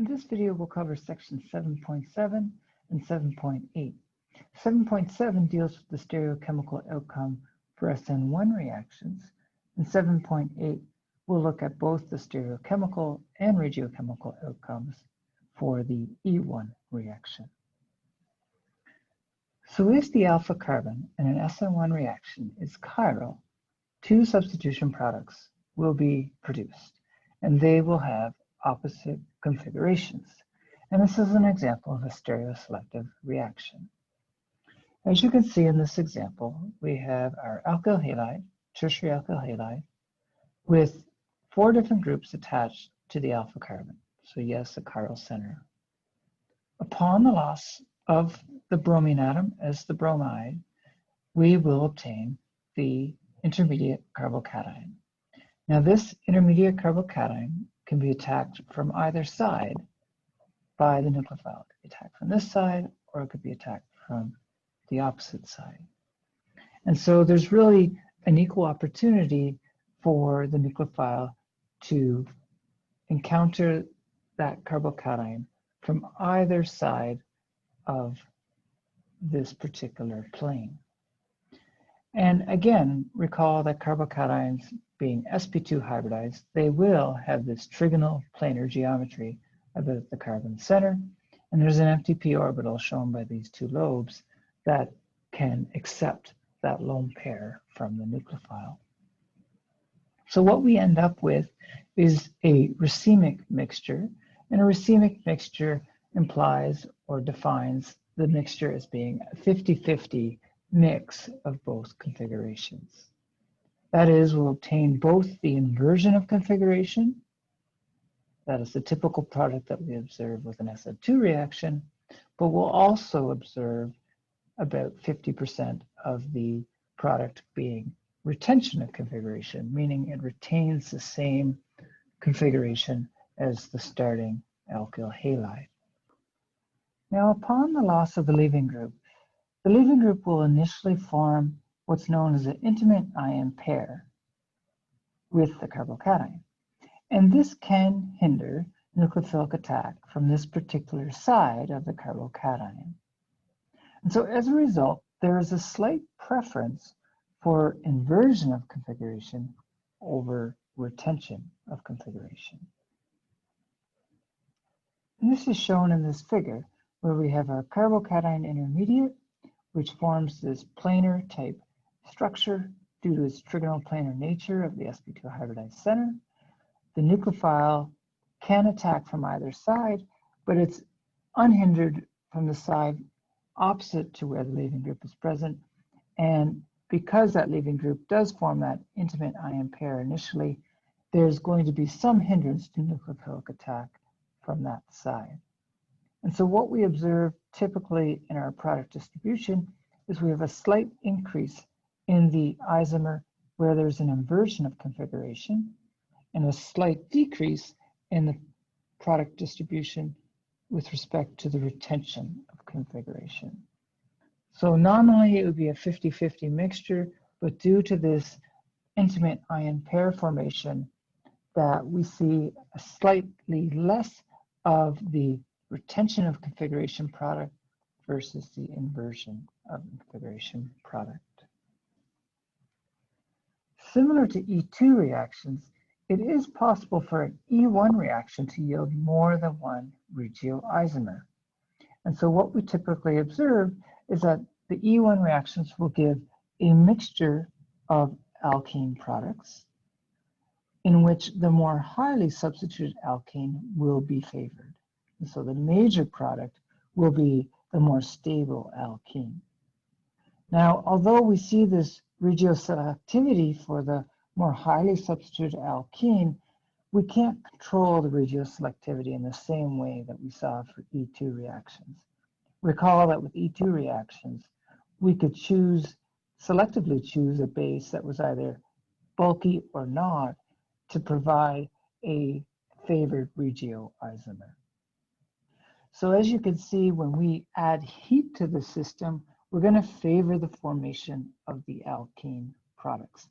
In this video, we'll cover section 7.7 and 7.8. 7.7 deals with the stereochemical outcome for SN1 reactions, and 7.8 will look at both the stereochemical and regiochemical outcomes for the E1 reaction. So if the alpha carbon in an SN1 reaction is chiral, two substitution products will be produced, and they will have opposite configurations. And this is an example of a stereoselective reaction. As you can see in this example, we have our alkyl halide, tertiary alkyl halide, with 4 different groups attached to the alpha carbon. So yes, a chiral center. Upon the loss of the bromine atom as the bromide, we will obtain the intermediate carbocation. Now this intermediate carbocation can be attacked from either side by the nucleophile. It could be attacked from this side, or it could be attacked from the opposite side. And so there's really an equal opportunity for the nucleophile to encounter that carbocation from either side of this particular plane. And again, recall that carbocations being sp2 hybridized, they will have this trigonal planar geometry about the carbon center, and there's an MTP orbital shown by these 2 lobes that can accept that lone pair from the nucleophile. So what we end up with is a racemic mixture, and a racemic mixture implies or defines the mixture as being a 50-50 mix of both configurations. That is, we'll obtain both the inversion of configuration, that is the typical product that we observe with an SN2 reaction, but we'll also observe about 50% of the product being retention of configuration, meaning it retains the same configuration as the starting alkyl halide. Now, upon the loss of the leaving group will initially form what's known as an intimate ion pair with the carbocation. And this can hinder nucleophilic attack from this particular side of the carbocation. And so as a result, there is a slight preference for inversion of configuration over retention of configuration. And this is shown in this figure where we have our carbocation intermediate, which forms this planar type structure due to its trigonal planar nature of the sp2 hybridized center. The nucleophile can attack from either side, but it's unhindered from the side opposite to where the leaving group is present. And because that leaving group does form that intimate ion pair initially, there's going to be some hindrance to nucleophilic attack from that side. And so what we observe typically in our product distribution is we have a slight increase in the isomer where there's an inversion of configuration, and a slight decrease in the product distribution with respect to the retention of configuration. So nominally it would be a 50-50 mixture, but due to this intimate ion pair formation, that we see a slightly less of the retention of configuration product versus the inversion of configuration product. Similar to E2 reactions, it is possible for an E1 reaction to yield more than one regioisomer. And so what we typically observe is that the E1 reactions will give a mixture of alkene products in which the more highly substituted alkene will be favored. And so the major product will be the more stable alkene. Now, although we see this regioselectivity for the more highly substituted alkene, we can't control the regioselectivity in the same way that we saw for E2 reactions. Recall that with E2 reactions, we could selectively choose a base that was either bulky or not to provide a favored regioisomer. So as you can see, when we add heat to the system, we're going to favor the formation of the alkene products.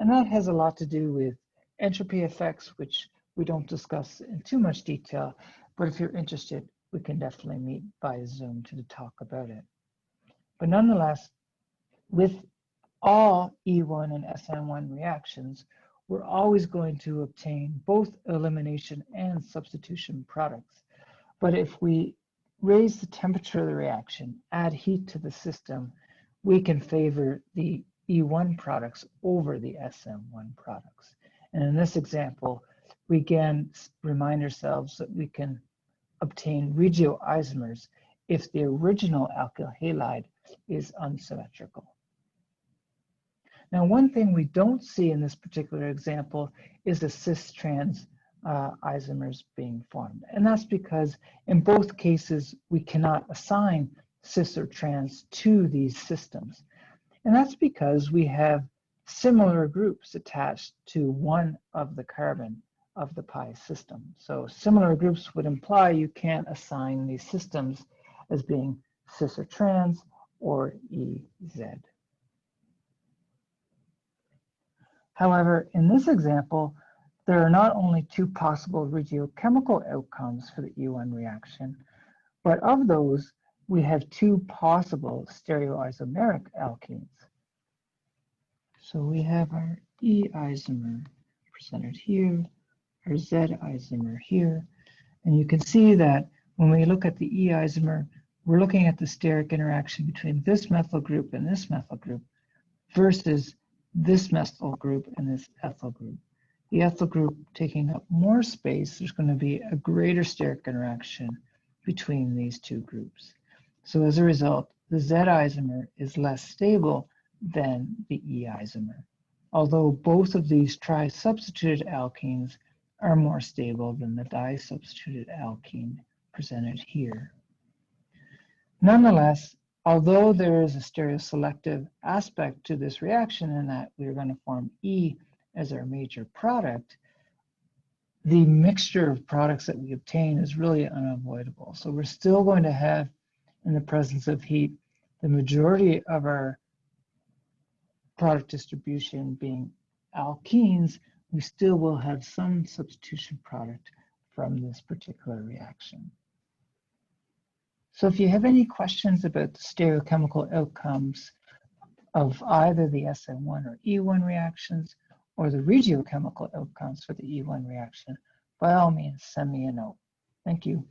And that has a lot to do with entropy effects, which we don't discuss in too much detail, But if you're interested, we can definitely meet via Zoom to talk about it. But nonetheless, with all E1 and SN1 reactions, we're always going to obtain both elimination and substitution products. But if we raise the temperature of the reaction, add heat to the system, we can favor the E1 products over the SN1 products. And in this example, we again remind ourselves that we can obtain regioisomers if the original alkyl halide is unsymmetrical. Now, one thing we don't see in this particular example is the cis-trans isomers being formed. And that's because in both cases, we cannot assign cis or trans to these systems. And that's because we have similar groups attached to one of the carbon of the pi system. So similar groups would imply you can't assign these systems as being cis or trans or EZ. However, in this example, there are not only two possible regiochemical outcomes for the E1 reaction, but of those, we have two possible stereoisomeric alkenes. So we have our E isomer presented here, our Z isomer here, and you can see that when we look at the E isomer, we're looking at the steric interaction between this methyl group and this methyl group versus this methyl group and this ethyl group. The ethyl group taking up more space, there's going to be a greater steric interaction between these two groups. So as a result, the Z isomer is less stable than the E isomer, although both of these tri-substituted alkenes are more stable than the di-substituted alkene presented here. Nonetheless, although there is a stereoselective aspect to this reaction in that we're going to form E as our major product, the mixture of products that we obtain is really unavoidable. So we're still going to have, in the presence of heat, the majority of our product distribution being alkenes. We still will have some substitution product from this particular reaction. So if you have any questions about the stereochemical outcomes of either the SN1 or E1 reactions or the regiochemical outcomes for the E1 reaction, by all means, send me a note. Thank you.